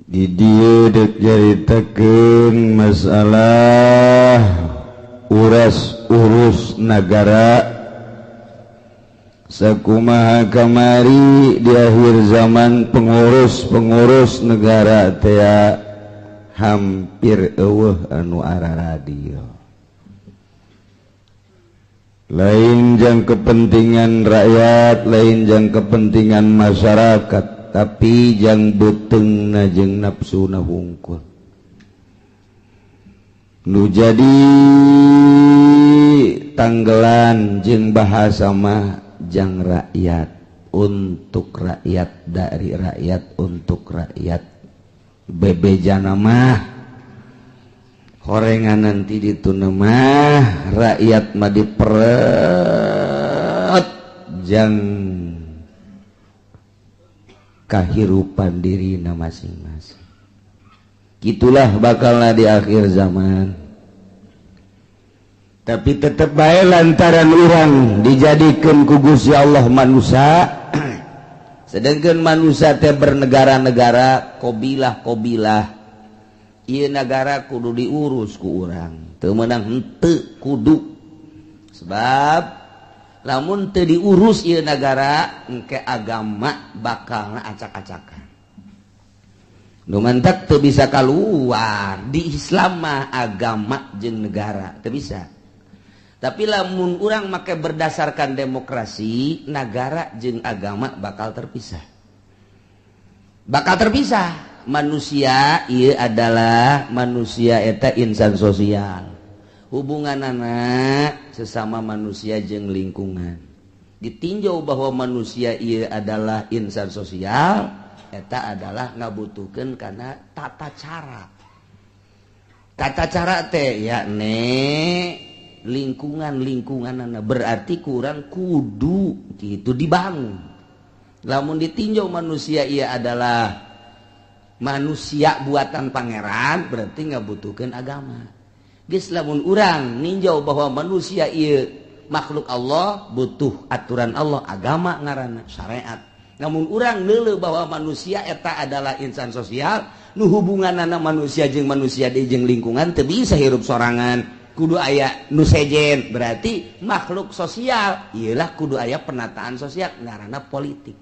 di dieu dek jaritakeun masalah urus negara sakumaha kamari di akhir zaman pengurus negara teh hampir eueuh anu ara radio lain jang kepentingan rakyat lain jang kepentingan masyarakat tapi jang beteungna jeung nafsuna hungkul nu jadi tanggelan jeung bahasa mah jang rakyat untuk rakyat dari rakyat untuk rakyat bebejana mah horengan nanti ditu mah rakyat mah diperet jang kahirupan dirina masing-masing gitulah bakalna di akhir zaman tapi tetap bae lantaran urang dijadikeun ku Gusti Allah manusia sedangkan manusia teh bernegara-negara kabilah-kabilah ieu negara kudu diurus ku urang teu meunang henteu kudu sebab lamun teu diurus ieu negara engke agama bakalna acak-acakan nu mantak teu bisa kaluar di Islam mah agama jeung negara teu bisa. Tapi lamun urang make berdasarkan demokrasi, negara jeung agama bakal terpisah. Bakal terpisah. Manusia ieu adalah manusia eta insan sosial. Hubunganana sesama manusia jeung lingkungan. Ditinjau bahwa manusia ieu adalah insan sosial, eta adalah ngabutuhkeun kana tata cara. Tata cara teh yakni lingkungan berarti kurang kudu gitu dibangun. Lamun ditinjau manusia ia adalah manusia buatan pangeran berarti ngabutuhkeun agama. Geus lamun urang ninjau bahwa manusia ia makhluk Allah butuh aturan Allah agama ngaranna syariat. Namun urang leuleuh bahwa manusia eta adalah insan sosial nu hubunganana manusia jeung manusia di jeung lingkungan teu bisa hirup sorangan. Kudu aya nu sejen berarti makhluk sosial ialah kudu aya penataan sosial ngaranna politik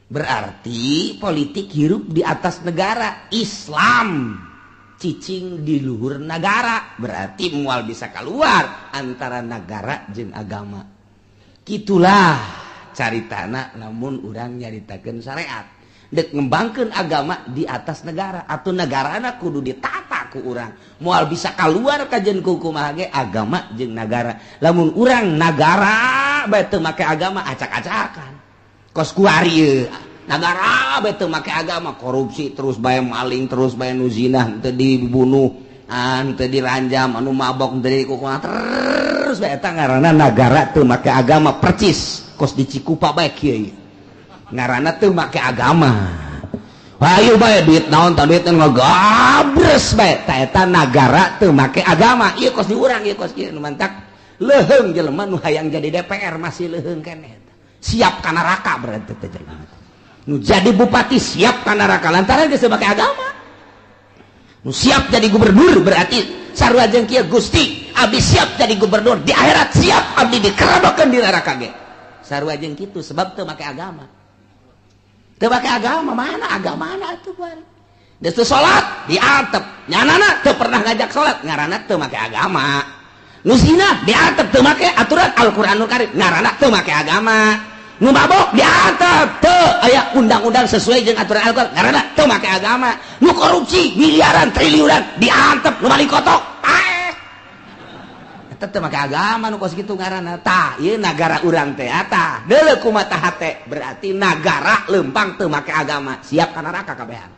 berarti politik hirup di atas negara Islam cicing di luhur negara berarti moal bisa keluar antara negara jeung agama gitulah caritana namun urang nyaritakeun syariat dek ngembangkeun agama di atas negara atau negarana kudu ditata ku urang moal bisa keluar kajen ku kumaha ge agama jeung negara lamun urang negara bae teu make agama acak-acakan kos kuari ieu negara bae teu make agama korupsi terus bae maling terus bae nu zinah teu dibunuh teu diranjam anu mabok teu dikukuha terus bae eta ngaranna negara teu make agama percis kos di Cikupa bae kieu ngaranna teu make agama hayu bae duit naon tah duit ngagabres bae tah eta nagara teu make agama ieu kos di urang ieu kos kieu nu mantak leuheung jelema nu hayang jadi DPR masih leuheung keneh siap ka neraka berarti teh jelema nu jadi bupati siap ka neraka lantaran geus make agama nu siap jadi gubernur berarti sarua jeung kieu Gusti abdi siap jadi gubernur di akhirat siap abdi dikerobokeun di neraka ge sarua jeung kitu sebab teu make agama. Teu make agama mana agamana atuh bari. Geus teu salat diantep, nyanana teu pernah ngajak salat, ngaranna teu make agama. Nu zina diantep teu make aturan Al-Qur'anul Karim, ngaranna teu make agama. Nu mabok diantep teu aya undang-undang sesuai jeung aturan Al-Qur'an, ngaranna teu make agama. Nu korupsi miliaran triliunan diantep nu balik kotok. Teu make agama nu kos kitu ngaranna tah ieu nagara urang teh tah deuleu kumaha teh berarti nagara lempang teu make agama siap ka neraka kabehan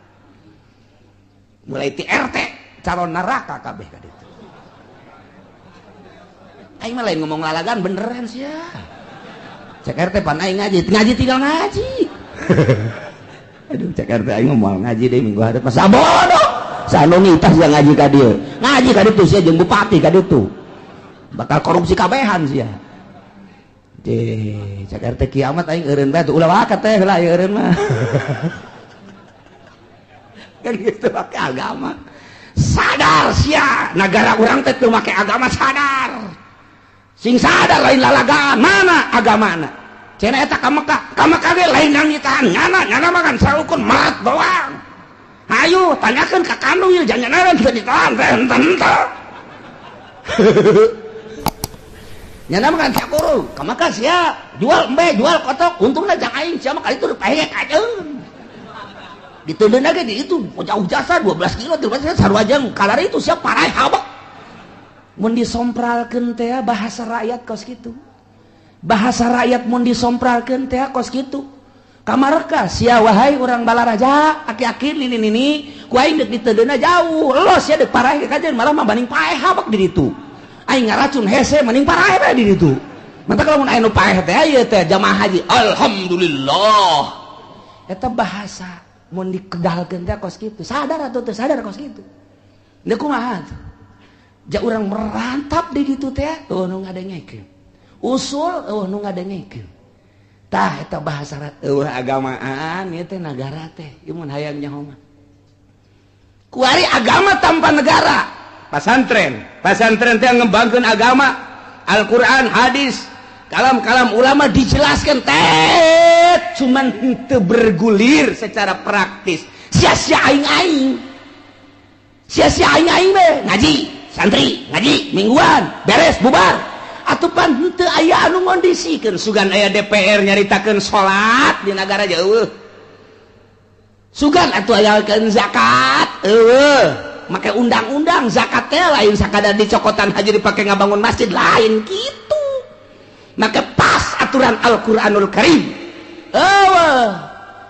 mulai ti RT calon neraka kabeh ka ditu aing mah lain ngomong lalagan beneran sia cek RT pan aing ngaji tinggal ngaji aduh cek RT aing ngomong ngaji deui minggu hareup mah sabodo sanu ngitas yang ngaji ka dieu ngaji ka ditu sia jeung bupati ka ditu bakal korupsi kabehan sia. Cak RT kiamat aing eureun bae tuh ulah wae teh heula eureun mah. kan gitu pakai agama. Sadar sia negara orang teh teu make agama sadar. Sing sadar lain lalagaan mana agamana. Cenah eta ka Mekah ge lain nangitahan nyana mah kan sarukun malat doang. Hayu tanyakeun ka kandung ieu jangan teu ditahan teh enten teh. Nyana mah kan sakuru ka Mekah sia jual kotok untungna jang aing sia mah kali itu pahek ajeung. Diteundeuna ge di itu jauh jasa 12 kilo 13 kilo sarwajang kalari itu sia parai habak. Mun disompralkeun teh bahasa rakyat kos kitu. Bahasa rakyat mun disompralkeun teh kos kitu. Kamareka sia wahai urang Balaraja aki-aki nini ku aing deuk diteundeuna jauh los sia deuk parai kajen malah mah banding paeh habak di ditu. Aing ngaracun hese mending paeh bae di ditu. Mantap kalau mun aya nu paeh teh ieu teh jamaah haji alhamdulillah. Eta bahasa mun dikedalkeun teh kos kitu. Sadar atuh teu sadar kos kitu. Da kumaha? Ja urang merantap di ditu teh tuh nu ngadengekeun. Usul nu ngadengekeun. Tah eta bahasa agamaan ieu teh nagara teh. Ieu mun hayang nyaho mah. Kuari agama tanpa negara. Pasantren teh ngembangkeun agama, Al-Qur'an, hadis, kalam-kalam ulama dijelaskan teh cuman henteu bergulir secara praktis. Sia-sia aing-aing. Sia-sia aing-aing we ngaji, santri, ngaji mingguan, beres bubar. Atupan henteu aya anu ngondisikeun sugan aya DPR nyaritakeun salat di negara jauh. Sugan atuh ayakeun zakat, make undang-undang zakat teh lain sakadar dicokotan haji dipake ngabangun masjid lain gitu. Make pas aturan Al-Qur'anul Karim.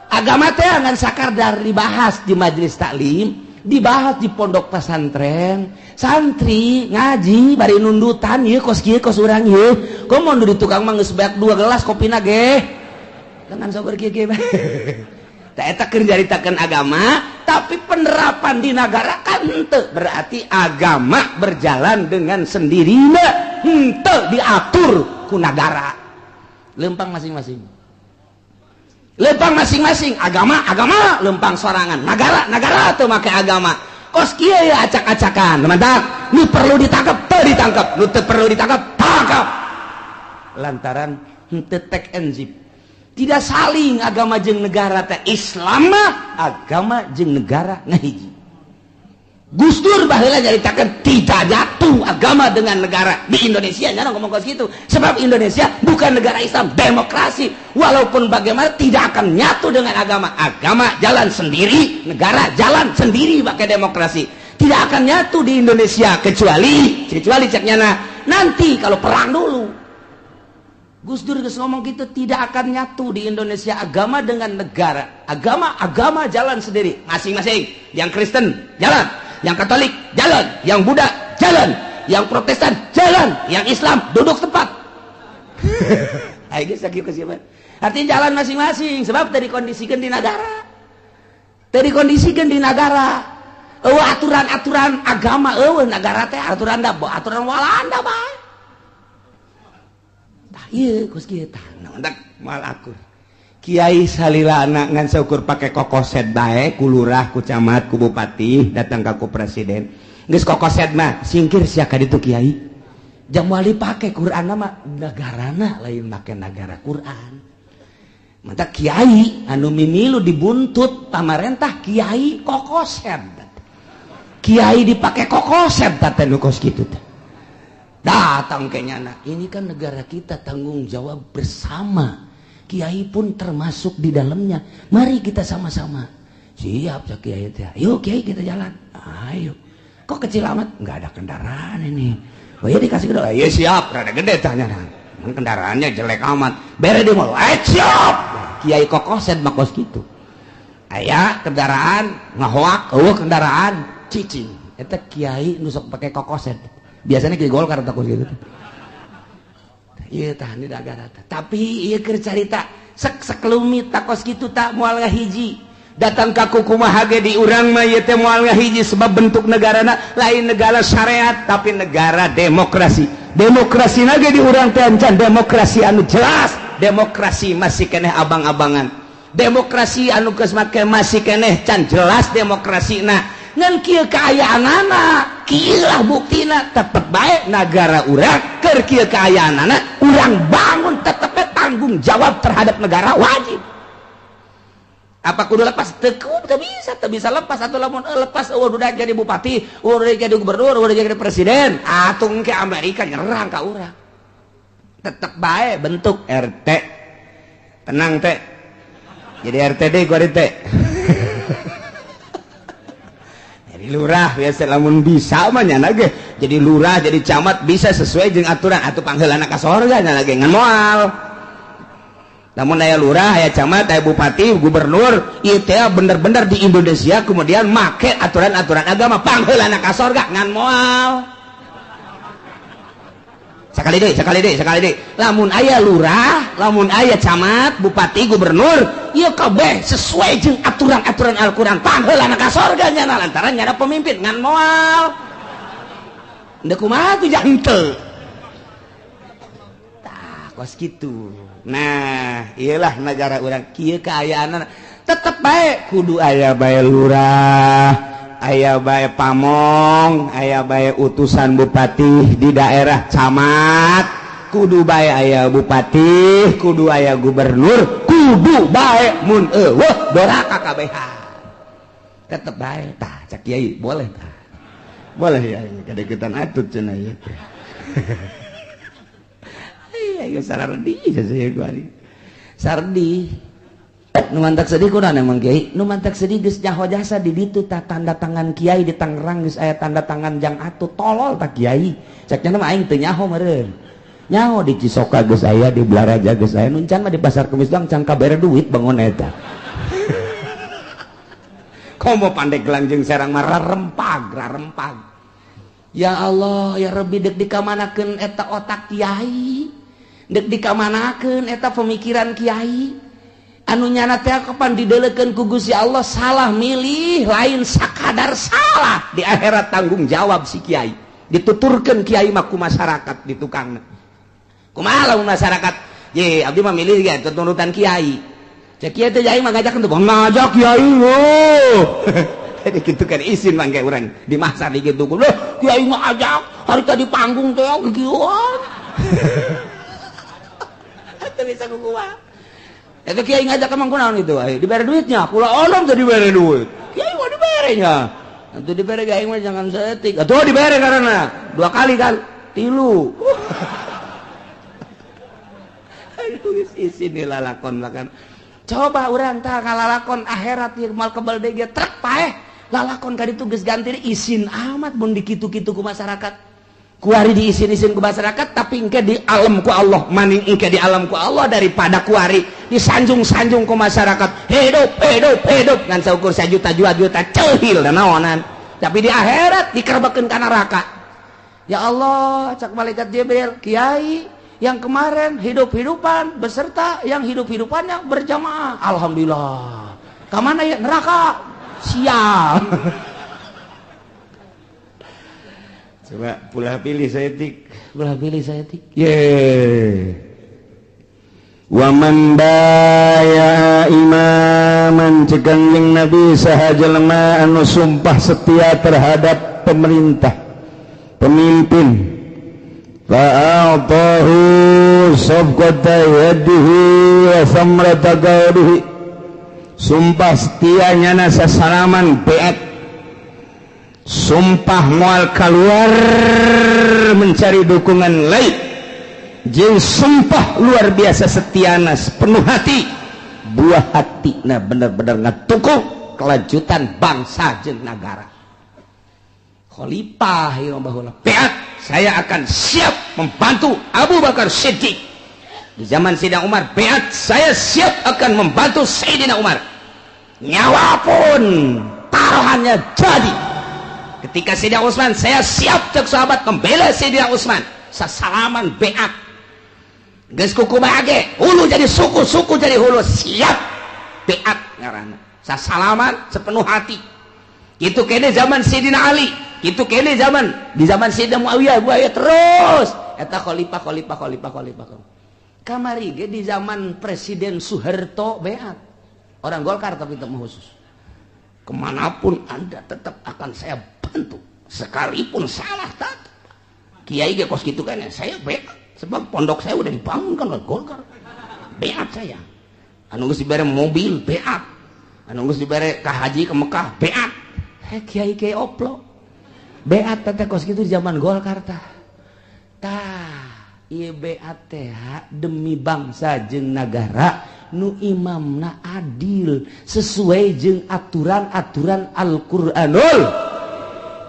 Agama teh ngan sakadar dibahas di majelis taklim, dibahas di pondok pesantren, santri ngaji bari nundutan ieu kos kieu kos urang ieu. Komo nu di tukang mah geus beak 2 gelas kopina ge. Dengan sabar kieu ge. Tah eta keur nyaritakeun agama, tapi penerapan di negara kan henteu. Berarti agama berjalan dengan sendirinya, henteu diatur ku negara. Lempang masing-masing. Lempang masing-masing, agama lempang sorangan. Negara teu make agama. Kos kieu ya acak-acakan. Mantap. Nu perlu ditangkap teu ditangkap, nu teu perlu ditangkap tangkap. Lantaran henteu tek and zip. Tidak saling agama jeung negara teh. Islam mah agama jeung negara ngahiji. Gus Dur baheula nyaritakeun tidak jatuh agama dengan negara di Indonesia nya ngomong kos kitu. Sebab Indonesia bukan negara Islam, demokrasi. Walaupun bagaimana tidak akan nyatu dengan agama. Agama jalan sendiri, negara jalan sendiri pakai demokrasi. Tidak akan nyatu di Indonesia kecuali ceknya nanti kalau perang dulu. Gus Dur geus ngomong gitu, tidak akan nyatu di Indonesia agama dengan negara. Agama jalan sendiri masing-masing. Yang Kristen jalan, yang Katolik jalan, yang Buddha jalan, yang Protestan jalan, yang Islam duduk tempat. Ayo geus sakieu kesieupan. Artinya jalan masing-masing sebab tadi kondisikan di negara. Aturan-aturan agama negara teh aturan Walanda bae. Iya, kos kieu tah. Ndak mal akur. Kiai salilana ngan saukur pake kokoset bae ku lurah, ku camat, ku bupati, datang ka ku presiden. Geus kokoset mah singkir sia ka ditu kiai. Jam wali pake Qur'an mah negarana lain make negara Qur'an. Mantap kiai anu mimilu dibuntut pamarentah kiai kokoset. Kiai dipake kokoset teh nu kos kitu teh. Datang ke nyana, ini kan negara kita, tanggung jawab bersama. Kiai pun termasuk di dalamnya. Mari kita sama-sama. Siap cak kiai teh. Yuk kiai kita jalan. Ayo. Kok kecil amat? Nggak ada kendaraan ini. Oh ya dikasih kendaraan. Ya siap. Rada gede tanya. Kendaraannya jelek amat. Bere di mall. Siap. Kiai kokoset makos gitu. Ayah kendaraan ngahoak. Kendaraan cicing. Eta kiai nusuk pakai kokoset. Biasanya kayak Golkar takut gitu. Iya tahan di negara. Tapi iya keur carita sekelumit takos gitu tak moal ngahiji. Datang ka kumaha ge di urang mah ieu teh moal ngahiji sebab bentuk negarana lain negara syariat tapi negara demokrasi. Demokrasina ge di urang teh encan demokrasi anu jelas. Demokrasi masih keneh abang-abangan. demokrasi anu geus make masih keneh can jelas demokrasi ngan kieu kaayaanana kieu lah buktina tetep bae negara urang keur kieu kaayaanana urang bangun tetep tanggung jawab terhadap negara wajib. Apa kudu lepas teu bisa lepas atau lamun lepas udah jadi bupati udah jadi gubernur udah jadi presiden atung ke Amerika nyerang ka urang tetep bae bentuk RT tenang teh jadi RTD gua teh jadi lurah biasa lamun bisa mah nya ge jadi lurah jadi camat bisa sesuai jeung aturan atuh pangheulana ka sorga nya lagi ngan moal. Namun aya lurah, aya camat, aya bupati, gubernur, ieu teh bener-bener di Indonesia kemudian make aturan-aturan agama pangheulana ka sorga ngan moal. Sakali deui. Lamun aya lurah, lamun aya camat, bupati, gubernur, ieu kabeh sesuai jeung aturan-aturan Al-Qur'an pangheulana ka sorga nya lantaran nya pemimpin ngan moal. Endeu kumaha tuh jantel. Tah, kos kitu. Nah iyalah negara orang kieu kaayaanana tetep bae kudu aya bae lurah aya bae pamong aya bae utusan bupati di daerah camat kudu bae aya bupati kudu aya gubernur kudu bae mun eueuh doraka kabehan tetep bae tah cak kiai boleh tah boleh ya kadeukeutan atut cenah ieu ya sardi saya gua sardi nu mantak sedih kunaon emang kiai nu mantak sedih geus nyaho jasa di ditu tah tanda tangan kiai di Tangerang geus aya tanda tangan jang atuh tolol tah kiai ceknya mah aing teu nyaho meureun nyaho di Cisoka geus aya di Blaraja geus aya nu can mah di Pasar Kemis doang can kabere duit bangun eta komo Pandeglang jeung Serang mah rarempag ya Allah ya Rabbi deuk dikamanakeun eta otak kiai dek dikamanakeun eta pemikiran kiai anu nyana teh kapan dideulekeun ku Gusti Allah salah milih lain sakadar salah di akhirat tanggung jawab si kiai dituturkeun kiai mah ku masyarakat di tukangna kumaha lamun masyarakat ye abdi mah milih ge turutan kiai cek kiai teh jai mah ngajakeun teu ngajak kiai yo jadi kitu kan izin mangke urang di masa di kitu loh kiai mah ajak harita di panggung teh gigieuan bisa kukuha itu kiai ngajak emang kunaon itu dibere duitnya kula olom teh dibere duit kiai mau dibere nya atuh dibere kiai mah jangan setik atuh dibere karena 2 kali kan 3 aduh isin lalakon makan coba urang tah ngalalakon akhirat ieu mal kebal deui ge trek paeh lalakon ka ditu geus ganti isin amat mun dikitu-kitu ku masyarakat kuari diisin-isin ku masyarakat tapi engke di alam ku Allah maning engke di alam ku Allah daripada kuari disanjung-sanjung ku masyarakat hidup ngan saukur sajuta juta ceuhil dan naonan tapi di akhirat dikerbakeun ka neraka ya Allah cak malaikat Jibril kiai yang kemarin hidup-hidupan beserta yang hidup-hidupannya berjamaah alhamdulillah ka mana ya neraka sial coba pulah pilih saya tik wa man baya imaman cegang yang Nabi saha jelema anu sumpah setia terhadap pemerintah pemimpin fa'atahu sabqata yadihi wa samrata qawdihi sumpah setianya nasa salaman beat sumpah moal keluar mencari dukungan lain jeung sumpah luar biasa setiana penuh hati buah hati nah benar-benar ngatukung kelanjutan bangsa jeung negara khalifah ya bahula beat saya akan siap membantu Abu Bakar Siddiq di zaman Sayyidina Umar beat saya siap akan membantu Sayyidina Umar nyawa pun taruhannya jadi ketika Sayyidina Utsman saya siap cek sahabat membela Sayyidina Utsman sasalaman beat geus kukumaha ge hulu jadi suku jadi hulu siap beat ngaranna sasalaman sepenuh hati itu kene zaman Sayyidina Ali itu kene di zaman Sayyidina Muawiyah terus eta khalifah kamari ge di zaman Presiden Soeharto beat orang Golkar tapi temu khusus. Kemanapun Anda tetap akan saya bantu, sekalipun salah tata. Kiai ge kos gitu kan ya, saya beat sebab pondok saya udah dibangunkan oleh Golkar. Beat saya. Anu geus dibere mobil beat. Anu geus dibere ka haji ke Mekah beat. Kiai oplo. Beat teh kos gitu di zaman Golkar tah. Tah, ieu beat teh demi bangsa jeung nagara nu imamna adil sesuai jeung aturan-aturan Al-Qur'anul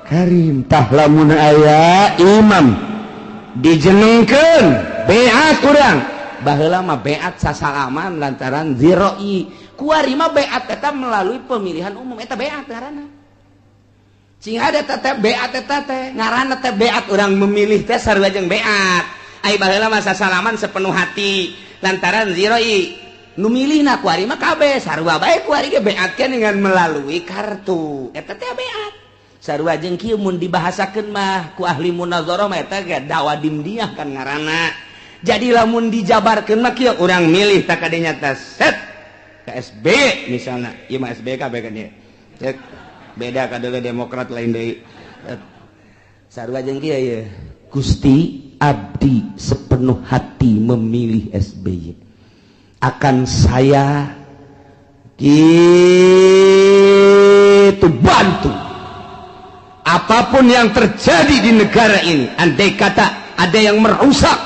Karim. Tah lamun aya imam dijenengkeun beat urang baheula mah beat sasalaman lantaran ziroi kuari mah beat eta melalui pemilihan umum eta beat ngaranna cing ada teh beat eta teh ngaranna teh beat urang memilih teh sarua jeung beat ai baheula mah sasalaman sepenuh hati lantaran ziroi nu milihna kuari mah kabeh sarua bae kuari ge beatkeun dengan melalui kartu eta teh beat sarua jeung kieu mun dibahasakeun mah ku ahli munazarah mah eta ge dakwah dimdiah kan ngaranna. Jadi lamun dijabarkeun mah kieu urang milih tak kadinya teh set ka SB misalna ieu mah SB kabeh kan ieu cek beda kadeule Demokrat lain deui sarua jeung kieu ieu Gusti abdi sepenuh hati memilih SBY akan saya gitu bantu apapun yang terjadi di negara ini. Andai kata ada yang merusak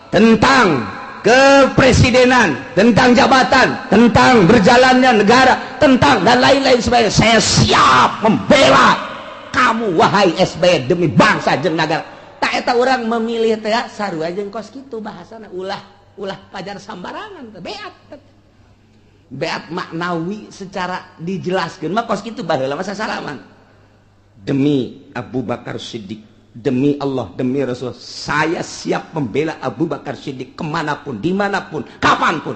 tentang kepresidenan, tentang jabatan, tentang berjalannya negara, tentang dan lain-lain sebagainya, saya siap membela kamu wahai SBY demi bangsa jeung negara. Tak eta orang memilih teh sarua jeung kos kitu bahasana ulah pajar sambarangan beat maknawi secara dijelaskan mah kos kitu baheula mah sasalaman demi Abu Bakar Siddiq, demi Allah, demi Rasul saya siap membela Abu Bakar Siddiq kemanapun, dimanapun, kapanpun.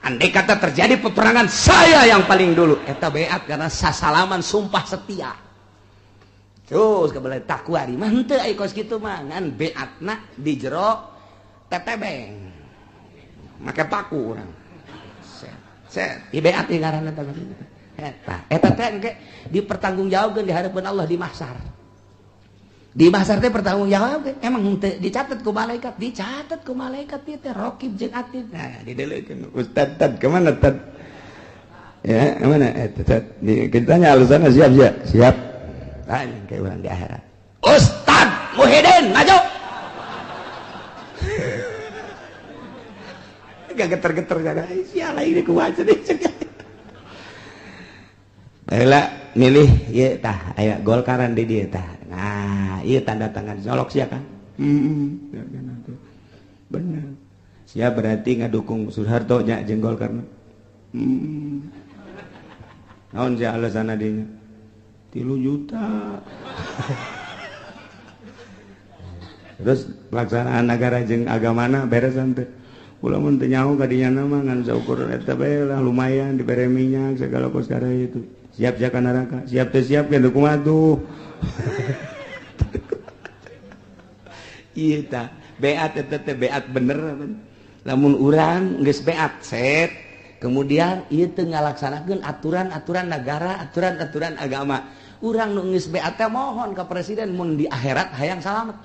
Andai kata terjadi peperangan saya yang paling dulu eta beat karena sasalaman sumpah setia terus kebelah takwari mah henteu ai kos kitu mah ngan beatna di jero tetebeng make paku urang set ieu beat ieu ngaranna eta teh engke dipertanggungjawabkeun di hadapan Allah di mahsyar. Di mahsyar teh pertanggungjawab emang teu dicatet ku malaikat, dicatet ku malaikat ieu teh raqib jeung atid. Nah, dideleukeun Ustaz tad ke mana tad? Ya, mana tad? Kitanya alusana siap. Tanya kayak urang di akhirat. Ustaz Muhyiddin maju. Gak geter-geter jaga sialah ini kuwaca deh baheula milih ieu tah aya Golkaran di dieu tah nah ieu tanda tangan nyolok sia kan bener sia berarti ngadukung Soeharto nya jeung Golkar naon sia alasanna dinya 3 juta terus pelaksanaan negara jeung agamana beresan teh ulah mun teu nyaho ka dinya mah ngan saukur eta bae lah lumayan dibere minyak segala perkara itu. Siap ka neraka, siap teh siap kan kumaha tuh. Ieu tah, beat eta teh beat bener. Lamun urang geus beat set, kemudian ieu teu ngalaksanakeun aturan-aturan negara, aturan-aturan agama. Urang nu geus beat teh mohon ka presiden mun di akhirat hayang salamet.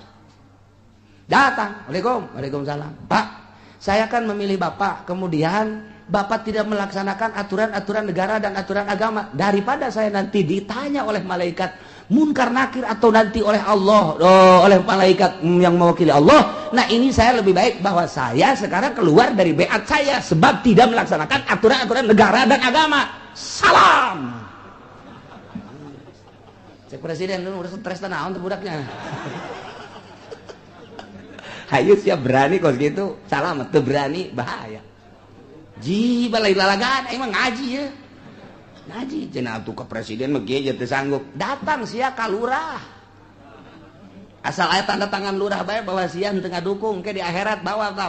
Datang, Waalaikumsalam. Pak, saya akan memilih Bapak, kemudian Bapak tidak melaksanakan aturan-aturan negara dan aturan agama. Daripada saya nanti ditanya oleh malaikat munkar nakir atau nanti oleh Allah, oleh malaikat yang mewakili Allah. Nah ini saya lebih baik bahwa saya sekarang keluar dari beat saya sebab tidak melaksanakan aturan-aturan negara dan agama. Salam. Cek presiden dulu udah stres naon tuh budaknya. Hayu siap berani kos gitu, salam tuh berani bahaya. Ji balai lalagan emang ngaji ya. Ngaji cenah atuh ke presiden mah ge teu sanggup. Datang sia ka lurah. Asal aya tanda tangan lurah bae bahwa sia teu ngadukung ke di akhirat bawa ka.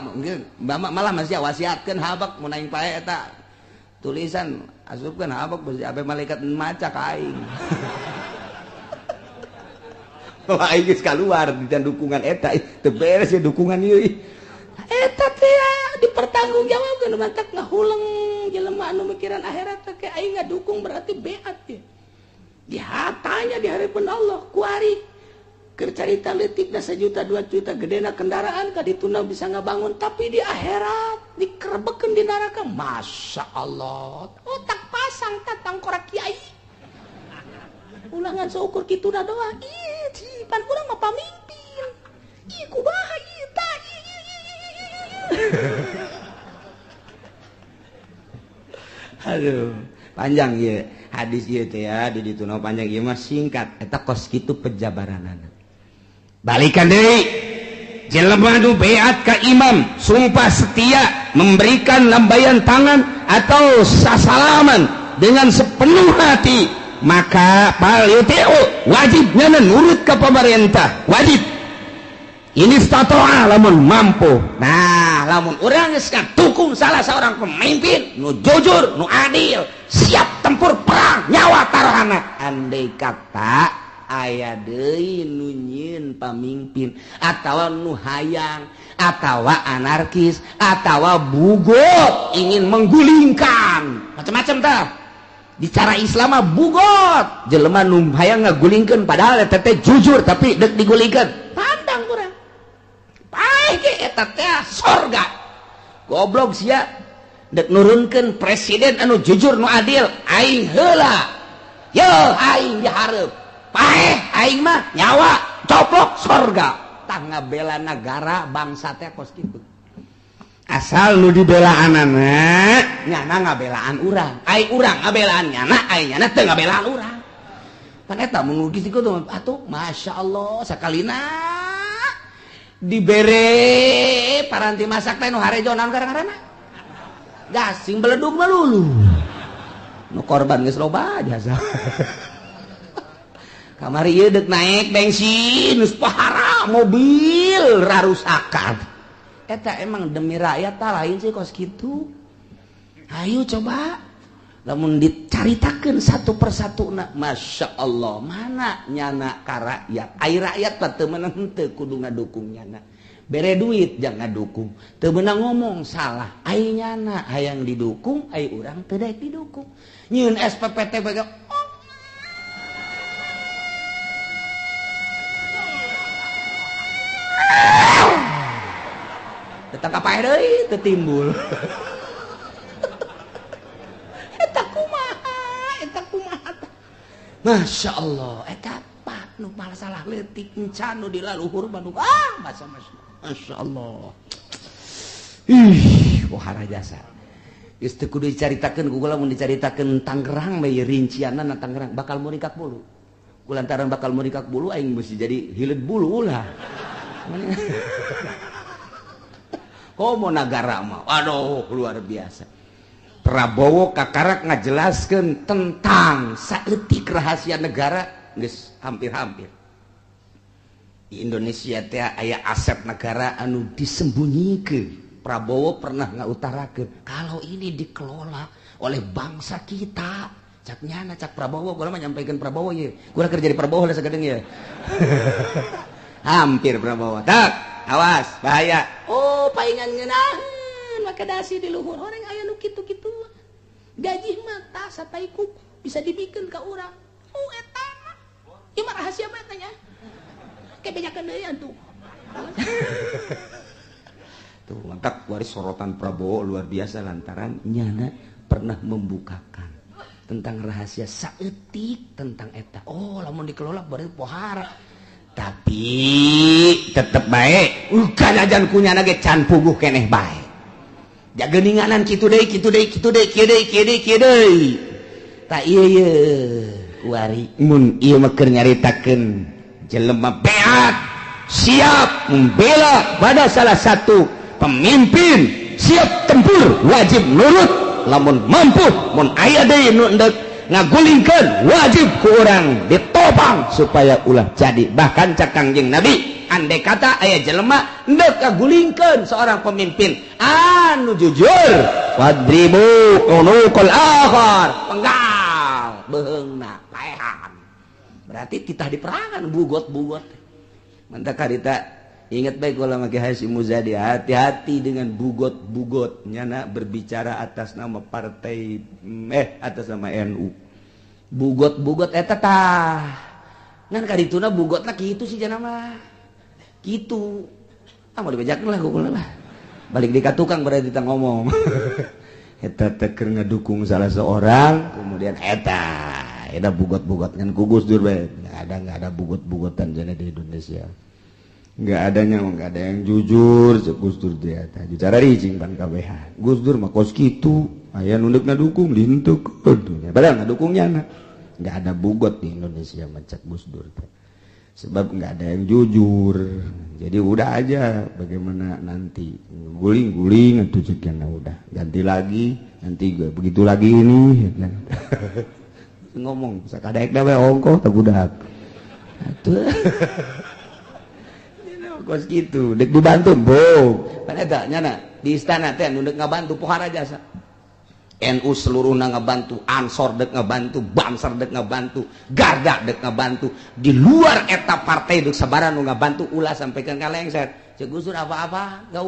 Malah masih wasiatkeun habak mun aing pae eta tulisan asupkeun habak bisi abe malaikat maca ka aing. Wah aing geus kaluar di dukungan eta teu beres ya dukungan ieu. Eta teh dipertanggungjawabkeun mantak ngahuleng jelema anu mikiran akhirat teh aing ngadukung berarti beat ya. Dihatanya di harapan Allah kuari keur carita leutik da 1 juta 2 juta gedena kendaraan ka dituna bisa ngabangun tapi di akhirat dikerebekeun di neraka. Masya Allah otak pasang tatang korak kiai ulangan seukur kituna doa ih cipan urang mah pamimpin ih kumaha ieu tah aduh panjang ya hadis ieu teh ya di ditu panjang ieu mah singkat eta kos kitu pejabaranana. Balikan deui jelema nu beat ka imam sumpah setia memberikan lambaian tangan atau sasalaman dengan sepenuh hati maka palyuti'u wajibnya nurut ke pemerintah wajib ini statoa lamun mampu. Nah lamun urang geus ngatukung salah seorang pemimpin nu jujur nu adil siap tempur perang nyawa taruhana andai kata aya deui nu nyieun pamimpin atawa nu hayang atawa anarkis atawa bugot ingin menggulingkan macam-macam tah di cara Islam mah bugot jelema nu hayang ngagulingkeun padahal eta teh jujur tapi deuk digulingkeun pandang urang paeh ge eta teh surga goblok sia deuk nurunkeun presiden anu jujur nu adil aing heula yo aing dihareup paeh aing mah nyawa coplok surga tah ngabela negara bangsa teh kos kitu asal nu dibelaanana nyana ngabelaan urang ai urang ngabelaan nyana ai nyana teu ngabelaan urang pan eta mun geus kitu atuh masyaallah sakalina dibere paranti masak teh nu harejo naon ngaranna gasing beledug melulu nu korban geus loba jasa kamari ieu deuk naik bensin geus pahara mobil rarusakan eta emang demi rakyat tah lain sih kos kitu. Ayo coba lamun dicaritakeun satu persatu masya Allah mana nyana ka rakyat ai rakyat mah teu meunang teu kudu ngadukung nyana bere duit jangan ngadukung teu meunang ngomong salah ai nyana hayang didukung ai urang teu daek didukung nyieun SPPT bae tetang kapaeh deui teu timbul eta kumaha masya Allah eta pak nu malah salah leutik encan nu dilaluhur Bandung masya Allah pohara jasa geus teu kudu dicaritakeun ku lamun dicaritakeun Tangerang bae rincianna Tangerang bakal murikak bulu kulantaran bakal murikak bulu aing mesti jadi hileud bulu ulah komo negara mah aduh luar biasa Prabowo kakarak ngajelaskeun tentang saeutik rahasia negara geus hampir-hampir di Indonesia teh aya aset negara anu disembunyiikeun Prabowo pernah ngautarakeun kalau ini dikelola oleh bangsa kita cak nyana cak Prabowo gua mah nyampaikeun Prabowo ye gua kerja di Prabowo lah sagadeng ye hampir Prabowo tak awas bahaya oh paingan ngeunaheun maka dasi di luhur orang aya nu kitu-kitu gaji mah tah satai kuku bisa dibikeun ka urang oh eta mah ieu mah rahasia mah eta nya kebejakeun deui atuh tuh mantap waris sorotan Prabowo luar biasa lantaran nyana pernah membukakan tentang rahasia saeutik tentang eta oh lamun dikelola bari pohara tapi tetep baik kanajan kunyana ge can puguh keneh bae jageuninganan kitu deui kitu deui kitu deui kieu deui kieu deui kieu deui ta ieu kuari mun ieu mah keur nyaritakeun jelema beat siap membela pada salah satu pemimpin siap tempur wajib nurut lamun mampu mun aya deui nu endek ngagulingkeun wajib ku urang ditopang supaya ulah jadi bahkan cak Kangjeng Nabi andai kata aya jelema endek ngagulingkeun seorang pemimpin anu jujur wadribu unuqul akhar penggal beheungna paehan berarti titah diperangan bugot-bugot mantap karita Ingat baik ulama Ki Hasyim Muzadi, hati-hati dengan bugot-bugot nyana berbicara atas nama partai atas nama NU. Bugot-bugot eta tah. Ngan kadituna bugotna kitu sih jana mah. Kitu. Ah mau dibejakeun lah kukulna lah. Balik di ka tukang berarti kita ngomong. Eta teh keur ngedukung salah seorang, kemudian eta bugot-bugot ngan ku Gus Dur bae. Enggak ada bugot-bugotan jana di Indonesia. Enggak ada yang jujur Gus Dur dia tah bicara ricing pan KBH Gus Dur mah kos kitu aya nu ngadukung lintuk kudunya padahal ngadukungnya enggak ada bugot di Indonesia macet Gus Dur teh sebab enggak ada yang jujur jadi udah aja bagaimana nanti guling-guling atuh ceukna udah ganti lagi nanti begitu lagi ini ya kan ngomong sakadaek da we ongkoh teh budak atuh kos gitu dek dibantu pan eta nyana di istana teh nu dek ngabantu pohara jasa NU seluruhna ngabantu Ansor dek ngabantu Bamsar dek ngabantu Garda dek ngabantu di luar eta partai dek sabaraha nu ngabantu ulah sampaikan ka lengser cek Gus Dur apa-apa enggak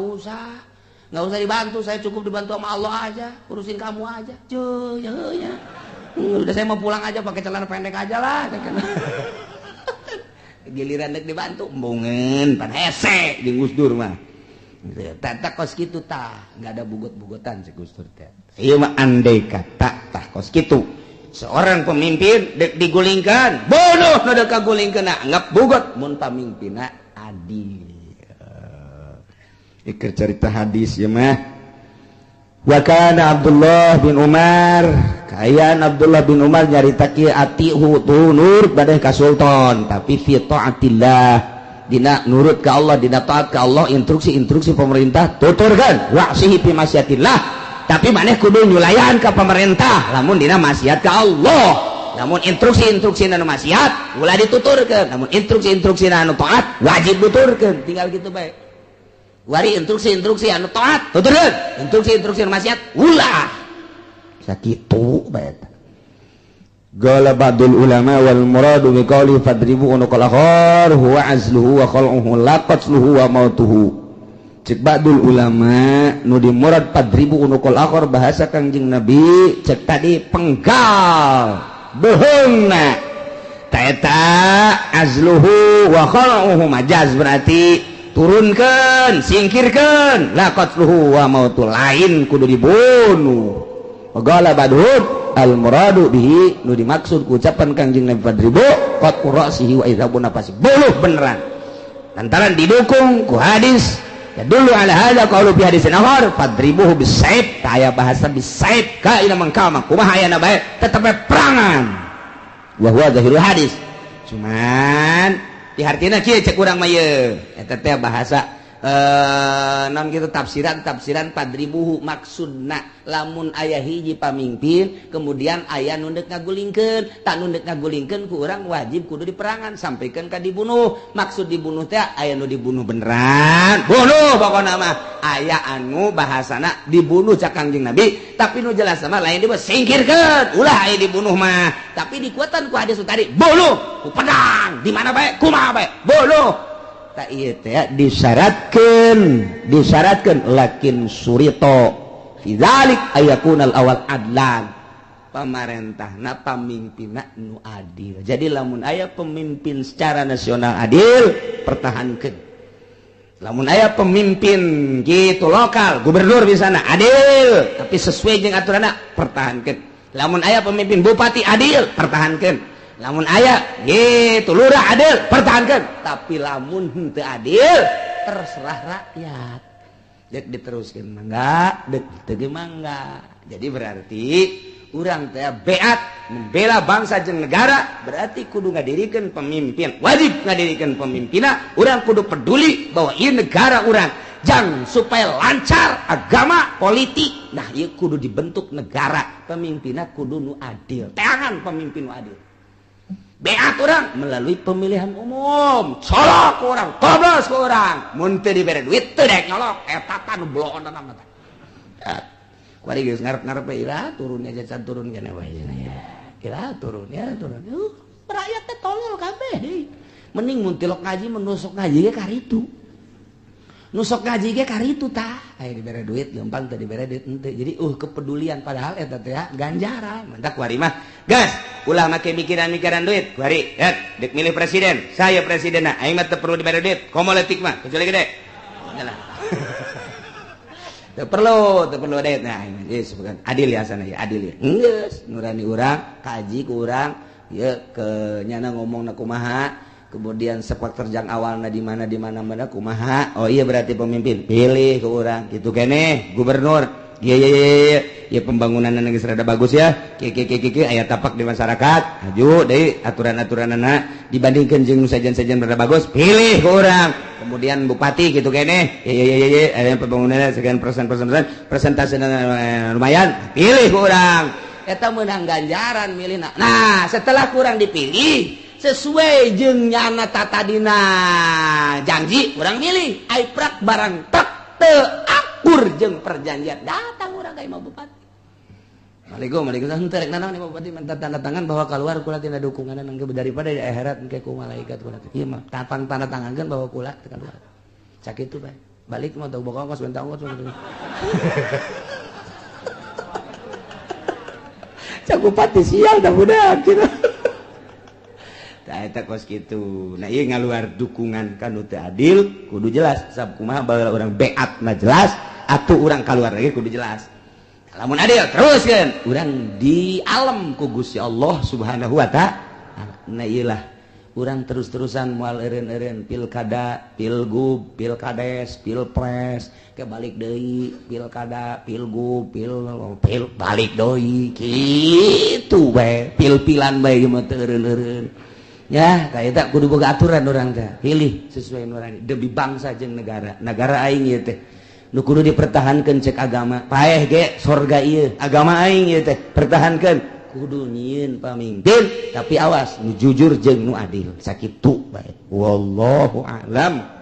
usah dibantu saya cukup dibantu sama Allah aja urusin kamu aja cuy ya udah saya mau pulang aja pakai celana pendek aja lah giliran dek dibantu embungeun pan hese di Gus Dur mah tata kos kitu tah enggak ada bugot-bugotan si Gus Dur teh ieu mah andai kata tah kos kitu seorang pemimpin dek digulingkan bunuh nu dek kagulingkeunna anggap bugot mun pamimpinna adil ikeur cerita hadis ieu mah wa kana Abdullah bin Umar kayan Abdullah bin Umar nyarita kieu atihu tunur badai ka sultan tapi fi taatillah dina nurut ka Allah dina taat ka Allah instruksi pemerintah tuturkeun wa'sihi fi masyiatillah tapi maneh kudu nyulayan ka pemerintah lamun dina maksiat ka Allah namun instruksi anu maksiat ulah dituturkeun namun instruksi anu taat wajib tuturkeun tinggal kitu bae wari instruksi anu taat tuturkeun instruksi anu maksiat ulah sakitu bae qala ba'dul ulama wal muradu bi qawli fadribu unuqal akhar huwa azluhu wa khal'uhu la qatluhu wa mautuhu cek ba'dul ulama nu di murad fadribu unuqal akhar bahasa Kangjeng Nabi cek tadi penggal beheungna ta eta azluhu wa khal'uhu majaz berarti turunkeun singkirkeun la qatluhu wa mautu lain kudu dibunuh qala badhud al muradu bihi nu dimaksud ku ucapan Kangjeng Nabi fadribu qat ra'sihi wa idhabun nafasi buluh beneran lantaran didukung ku hadis ya dulu ala hadza qaulu fi hadisin akhar fadribuhu bisayf aya bahasa bisayf ka ila mangkama kumaha aya na bae tetep perangan wa huwa zahirul hadis cuman dihartina kieu cek urang mah ye eta teh bahasa non gitu tafsiran padribuhu maksudna lamun aya hiji pamimpin kemudian aya nu deuk ngagulingkeun tak nu deuk ngagulingkeun ku urang wajib kudu diperangan sampaikan ka dibunuh maksud dibunuh teh aya nu dibunuh beneran bunuh pokona mah aya anu bahasana dibunuh cak Kangjeng Nabi tapi nu jelas mah lain dibunuh singkirkeun ulah aya dibunuh mah tapi dikuatan ku hadis tadi bunuh ku pedang di mana bae kumaha bae bunuh tak ieu teh disyaratkeun lakin surito fi dzalik ayakunal awal adlan pamarentahna pamimpinna nu adil jadi lamun aya pemimpin secara nasional adil pertahankeun lamun aya pemimpin gitu lokal gubernur bisana adil tapi sesuai jeung aturanna pertahankeun lamun aya pemimpin bupati adil pertahankeun lamun aya gitu lurah adil pertahankan tapi lamun henteu adil terserah rakyat dek diteruskeun mangga dek teu mangga jadi berarti urang teh beat membela bangsa jeung negara berarti kudu ngadirikeun pemimpin wajib ngadirikeun pemimpinna urang kudu peduli bahwa ieu negara urang jang supaya lancar agama politik nah ieu kudu dibentuk negara pemimpinna kudu nu adil teangan pemimpin nu adil beat orang melalui pemilihan umum colok orang coblos ke orang mun teu dibere duit teu dek nyolok eta tah nu bloona mah tah kuari geus ngarep-ngarep ira turunnya jajan turun keneh wae ira turun rakyat teh tolol kabeh deui mending mun tilok ngaji menusuk ngaji ge karitu nusok ngaji ge karitu tah aya dibere duit gampang teh dibere duit henteu jadi kepedulian padahal eta teh ganjaran mantap kuari mah gas ulah make mikiran-mikiran duit kuari dek milih presiden saya presidenna aing mah teu perlu dibere duit komo leutik mah kecuali gede yalah teu perlu duit nah geus adil ya sana ya adil ya geus nurani urang kaji ku urang ieu ke nyana ngomongna kumaha kemudian sepak terjang awalnya di mana kumaha oh iya berarti pemimpin pilih ke orang gitu kene gubernur iya pembangunan geus rada bagus ya aya tapak di masyarakat aju deui aturan-aturan anak dibandingkeun jeung sajen-sajen rada bagus pilih ke orang kemudian bupati gitu kene iya aya pembangunan sekian persen persentasenya lumayan pilih ke orang eta meunang ganjaran milihna nah setelah kurang dipilih sesuai jeung nyana tatadina janji urang milih aiprak barang tek teu akur jeung perjanjian datang urang ka imam bupati Assalamualaikum henteu rek nanaon imam bupati minta tanda tangan bahwa keluar kula tina dukungan engke daripada di akhirat engke ku malaikat kula ieu mah tapang tanda tangankeun bahwa kula teu keluar sakitu bae balik mah teu boga ongkos bentang ongkos cak bupati sial dah budak kitu eta kos kitu nah ieu ngaluar dukungan kanu teu adil kudu jelas sabab kumaha baheula urang beat na jelas atuh urang kaluar lagi kudu jelas lamun adil teruskeun urang di alam ku Gusti Allah Subhanahu wa taala nah ieu lah urang terus-terusan moal eureun-eureun pilkada pilgub pilkades pilpres ke balik deui pilkada pilgub pil balik deui kitu bae pil-pilan bae mah teu eureun-eureun ya kayak tak kudu boga aturan orang teh pilih sesuai nurani demi bangsa jeung negara aing ieu teh nu kudu dipertahankeun cek agama paeh ge sorga ieu agama aing ieu teh pertahankeun kudu nyieun pamimpin tapi awas nu jujur jeung nu adil sakitu bae wallahu a'lam.